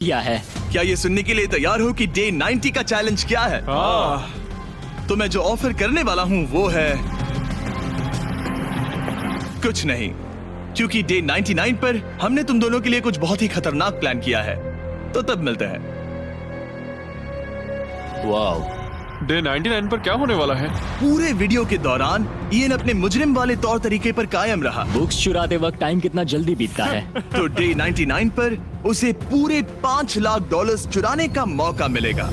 किया है। क्या ये सुनने के लिए तैयार हो कि डे 90 का चैलेंज क्या है? तो मैं जो ऑफर करने वाला हूँ वो है कुछ नहीं, क्योंकि डे 99 पर हमने तुम दोनों के लिए कुछ बहुत ही खतरनाक प्लान किया है। तो तब मिलते हैं। वाओ, डे 99 पर क्या होने वाला है? पूरे वीडियो के दौरान इयन अपने मुजरिम वाले तौर तरीके पर कायम रहा। बुक्स चुराते वक्त टाइम कितना जल्दी बीतता है। तो डे 99 पर उसे पूरे $5 लाख चुराने का मौका मिलेगा।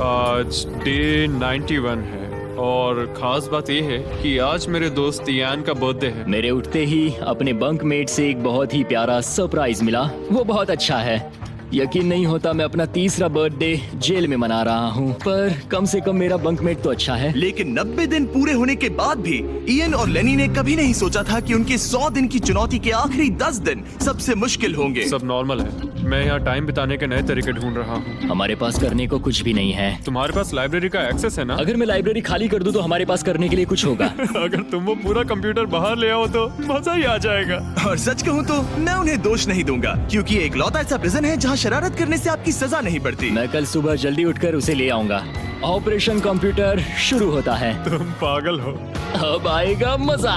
आज डे 91 है और खास बात यह है कि आज मेरे दोस्त इयान का बर्थडे है। मेरे उठते ही अपने बंकमेट से एक बहुत ही प्यारा सरप्राइज मिला। वो बहुत अच्छा है। यकीन नहीं होता मैं अपना तीसरा बर्थडे जेल में मना रहा हूँ, पर कम से कम मेरा बंकमेट तो अच्छा है। लेकिन 90 दिन पूरे होने के बाद भी इयन और लेनी ने कभी नहीं सोचा था कि उनके 100 दिन की चुनौती के आखिरी 10 दिन सबसे मुश्किल होंगे। सब नॉर्मल है। मैं यहाँ टाइम बिताने के नए तरीके ढूंढ रहा हूँ। हमारे पास करने को कुछ भी नहीं है। तुम्हारे पास लाइब्रेरी का एक्सेस है ना? अगर मैं लाइब्रेरी खाली कर दूं तो हमारे पास करने के लिए कुछ होगा। अगर तुम वो पूरा कंप्यूटर बाहर ले आओ तो मजा ही आ जाएगा। और सच कहूँ तो मैं उन्हें दोष नहीं दूंगा, क्योंकि एक लौता ऐसा प्रिजन है जहाँ शरारत करने से आपकी सजा नहीं पड़ती। मैं कल सुबह जल्दी उठकर उसे ले आऊंगा। ऑपरेशन कंप्यूटर शुरू होता है। तुम पागल हो। अब आएगा मजा।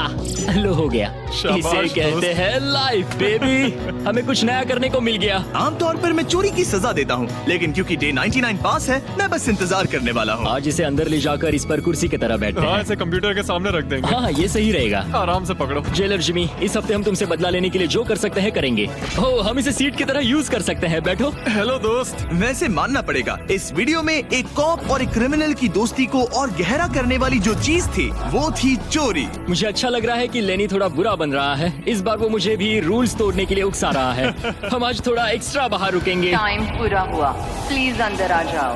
लो हो गया। शाबाश इसे कहते दोस्त। हैं लाइफ बेबी। हमें कुछ नया करने को मिल गया। आमतौर पर मैं चोरी की सजा देता हूँ, लेकिन क्योंकि डे 99 पास है, मैं बस इंतजार करने वाला हूँ। आज इसे अंदर ले जाकर इस पर कुर्सी की तरह बैठते हाँ, हैं। इसे कंप्यूटर के सामने रख देंगे। हाँ, ये सही रहेगा। आराम से पकड़ो। जेलर जिमी, इस हफ्ते हम तुमसे बदला लेने के लिए जो कर सकते हैं करेंगे। हो, हम इसे सीट की तरह यूज कर सकते हैं। बैठो। हेलो दोस्त। वैसे मानना पड़ेगा, इस वीडियो में एक कॉप और एक क्रिमिनल की दोस्ती को और गहरा करने वाली जो चीज थी वो थी चोरी। मुझे अच्छा लग रहा है कि लेनी थोड़ा बुरा बन रहा है। इस बार वो मुझे भी रूल्स तोड़ने के लिए उकसा रहा है। हम आज थोड़ा एक्स्ट्रा बाहर रुकेंगे। टाइम पूरा हुआ, प्लीज अंदर आ जाओ।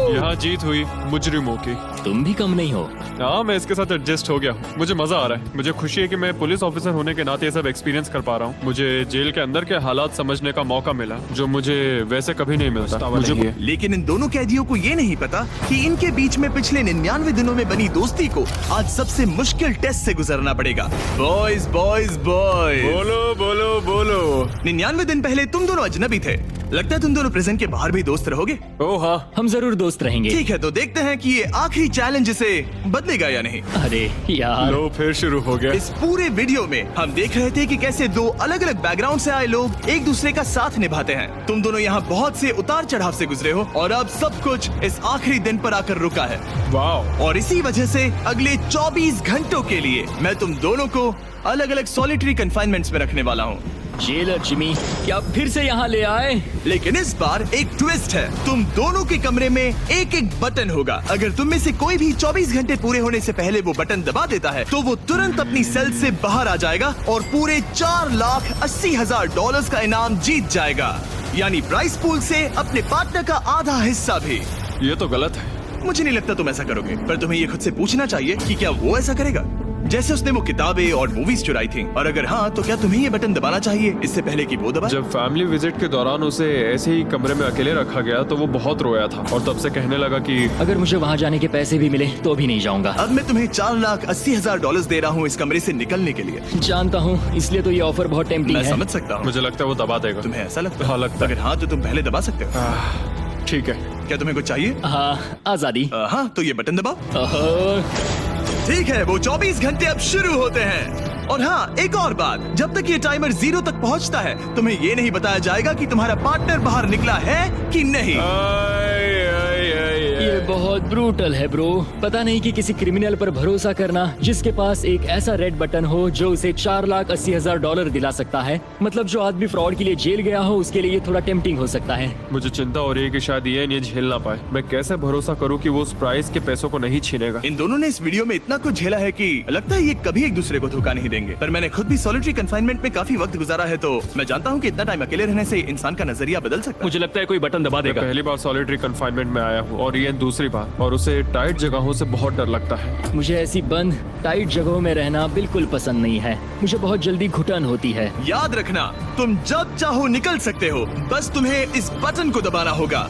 यहाँ जीत हुई मुजरिमों की। तुम भी कम नहीं हो। हाँ, मैं इसके साथ एडजस्ट हो गया हूँ। मुझे मजा आ रहा है। मुझे खुशी है कि मैं पुलिस ऑफिसर होने के नाते ये सब एक्सपीरियंस कर पा रहा हूँ। मुझे जेल के अंदर के हालात समझने का मौका मिला, जो मुझे वैसे कभी नहीं मिलता। मुझे लेकिन इन दोनों कैदियों को ये नहीं पता कि इनके बीच में पिछले 99 दिनों में बनी दोस्ती को आज सबसे मुश्किल टेस्ट से गुजरना पड़ेगा। बॉयज बॉयज बॉयज, बोलो बोलो बोलो। 99 दिन पहले तुम दोनों अजनबी थे। लगता है तुम दोनों प्रिजन के बाहर भी दोस्त रहोगे। ओह हाँ। हम जरूर दोस्त रहेंगे। ठीक है, तो देखते हैं कि ये आखिरी चैलेंज इसे बदलेगा या नहीं। अरे यार, लो फिर शुरू हो गया। इस पूरे वीडियो में हम देख रहे थे कि कैसे दो अलग अलग बैकग्राउंड से आए लोग एक दूसरे का साथ निभाते हैं। तुम दोनों यहाँ बहुत से उतार चढ़ाव से गुजरे हो और अब सब कुछ इस आखिरी दिन पर आकर रुका है। वाह। और इसी वजह से अगले 24 घंटों के लिए मैं तुम दोनों को अलग अलग सॉलिटरी कन्फाइनमेंट्स में रखने वाला हूँ। जेलर जिमी, क्या फिर से यहाँ ले आए? लेकिन इस बार एक ट्विस्ट है। तुम दोनों के कमरे में एक एक बटन होगा। अगर तुम में से कोई भी 24 घंटे पूरे होने से पहले वो बटन दबा देता है तो वो तुरंत अपनी सेल से बाहर आ जाएगा और पूरे $4,80,000 का इनाम जीत जाएगा, यानी प्राइस पूल से अपने पार्टनर का आधा हिस्सा भी। ये तो गलत है। मुझे नहीं लगता तुम ऐसा करोगे, पर तुम्हें ये खुद से पूछना चाहिए कि क्या वो ऐसा करेगा, जैसे उसने वो किताबें और मूवीज चुराई थी। और अगर हाँ, तो क्या तुम्हें ये बटन दबाना चाहिए इससे पहले कि वो दबाए? जब फैमिली विजिट के दौरान उसे ऐसे ही कमरे में अकेले रखा गया तो वो बहुत रोया था और तब से कहने लगा कि अगर मुझे वहाँ जाने के पैसे भी मिले तो भी नहीं जाऊंगा। अब मैं तुम्हें $4,80,000 दे रहा हूँ इस कमरे से निकलने के लिए। जानता हूँ, इसलिए तो ये ऑफर बहुत टेम्पटिंग मैं है। समझ सकता हूँ। मुझे लगता है वो दबा देगा। तुम्हें ऐसा लगता है? हाँ, लगता है। अगर हाँ, तो तुम पहले दबा सकते हो। ठीक है। क्या तुम्हें कुछ चाहिए? हाँ, आजादी। हाँ, तो ये बटन दबाओ। ओहो, ठीक है, वो 24 घंटे अब शुरू होते हैं। और हाँ, एक और बात, जब तक ये टाइमर 0 तक पहुंचता है तुम्हें ये नहीं बताया जाएगा कि तुम्हारा पार्टनर बाहर निकला है कि नहीं। ये बहुत ब्रूटल है ब्रो। पता नहीं कि किसी क्रिमिनल पर भरोसा करना जिसके पास एक ऐसा रेड बटन हो जो उसे $4,80,000 दिला सकता है। मतलब जो आदमी फ्रॉड के लिए जेल गया हो उसके लिए ये थोड़ा टेम्पटिंग हो सकता है। मुझे चिंता हो रही है कि शायद ये झेल ना पाए। मैं कैसे भरोसा करूं कि वो उस प्राइस के पैसों को नहीं छीनेगा। इन दोनों ने इस वीडियो में इतना कुछ झेला है कि लगता है ये कभी एक दूसरे को धोखा नहीं देंगे। पर मैंने खुद भी सॉलिटरी कन्फाइनमेंट में काफी वक्त गुजारा है, तो मैं जानता हूँ कि इतना टाइम अकेले रहने से इंसान का नजरिया बदल सकता है। मुझे लगता है कोई बटन दबा मैं देगा। पहली बार सॉलिटरी कन्फाइनमेंट में आया हूँ और ये दूसरी बार, और उसे टाइट जगहों से बहुत डर लगता है। मुझे ऐसी बंद टाइट जगहों में रहना बिल्कुल पसंद नहीं है। मुझे बहुत जल्दी घुटन होती है। याद रखना, तुम जब चाहो निकल सकते हो, बस तुम्हें इस बटन को दबाना होगा।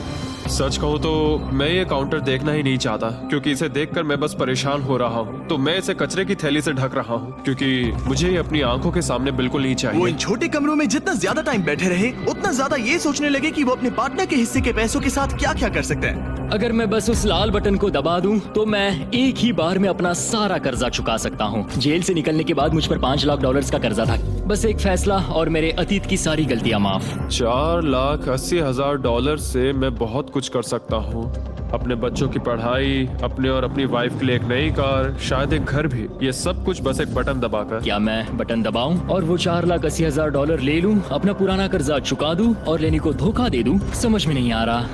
सच कहूँ तो मैं ये काउंटर देखना ही नहीं चाहता, क्योंकि इसे देखकर मैं बस परेशान हो रहा हूँ। तो मैं इसे कचरे की थैली से ढक रहा हूँ, क्योंकि मुझे ये अपनी आंखों के सामने बिल्कुल नहीं वो चाहिए। इन छोटे कमरों में जितना ज्यादा टाइम बैठे रहे, उतना ज्यादा ये सोचने लगे कि वो अपने पार्टनर के हिस्से के पैसों के साथ क्या क्या कर सकते हैं। अगर मैं बस उस लाल बटन को दबा दूं, तो मैं एक ही बार में अपना सारा कर्जा चुका सकता हूं। जेल से निकलने के बाद मुझ पर $5 लाख का कर्जा था। बस एक फैसला और मेरे अतीत की सारी गलतियां माफ। $4,80,000 से मैं बहुत कुछ कर सकता हूँ। अपने बच्चों की पढ़ाई, अपने और अपनी वाइफ के लिए एक नई कार, शायद एक घर भी। ये सब कुछ बस एक बटन दबाकर। क्या मैं बटन दबाऊं और वो $4,80,000 ले लूं, अपना पुराना कर्जा चुका दूं और लेनी को धोखा दे दूं? समझ में नहीं आ रहा।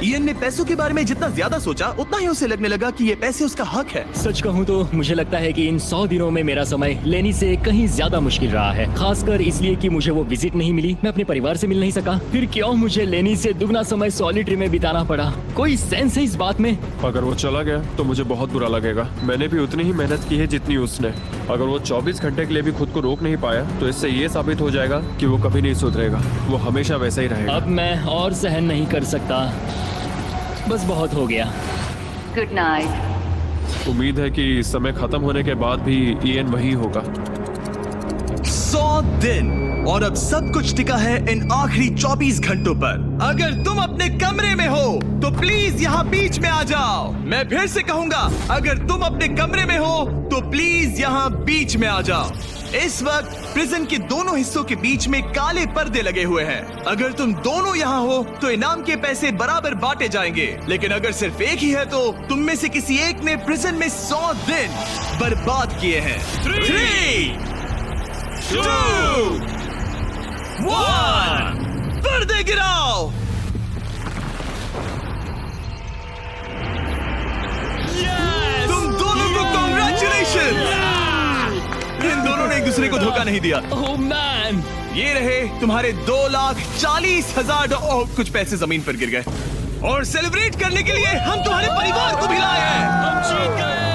इयन ने पैसों के बारे में जितना ज्यादा सोचा, उतना ही उसे लगने लगा कि ये पैसे उसका हक है। सच कहूं तो मुझे लगता है कि इन 100 दिनों में मेरा समय लेनी से कहीं ज्यादा मुश्किल रहा है, खासकर इसलिए कि मुझे वो विजिट नहीं मिली, मैं अपने परिवार से मिल नहीं सका। फिर क्यों मुझे लेनी से दुगना समय सॉलिटरी में बिताना पड़ा? कोई सेंस है इस बात में? अगर वो चला गया तो मुझे बहुत बुरा लगेगा। मैंने भी उतनी ही मेहनत की है जितनी उसने। अगर वो 24 घंटे के लिए भी खुद को रोक नहीं पाया, तो इससे ये साबित हो जाएगा कि वो कभी नहीं सुधरेगा। वो हमेशा वैसा ही रहेगा। अब मैं और सहन नहीं कर सकता, बस बहुत हो गया। Good night. उम्मीद है कि समय खत्म होने के बाद भी इयन वही होगा। 100 दिन और अब सब कुछ टिका है इन आखिरी 24 घंटों पर। अगर तुम अपने कमरे में हो तो प्लीज यहाँ बीच में आ जाओ। मैं फिर से कहूंगा, अगर तुम अपने कमरे में हो तो प्लीज यहाँ बीच में आ जाओ। इस वक्त प्रिजन के दोनों हिस्सों के बीच में काले पर्दे लगे हुए हैं। अगर तुम दोनों यहाँ हो तो इनाम के पैसे बराबर बांटे जाएंगे, लेकिन अगर सिर्फ एक ही है तो तुम में से किसी एक ने प्रिजन में 100 दिन बर्बाद किए हैं। 3, 2, 1, पर्दे गिराओ। तुम दोनों को कांग्रेचुलेशन। इन दोनों ने एक दूसरे को धोखा नहीं दिया। ओह मैन, ये रहे तुम्हारे $2,40,000। कुछ पैसे जमीन पर गिर गए और सेलिब्रेट करने के लिए हम तुम्हारे परिवार को भी लाए हैं। हम जीत गए।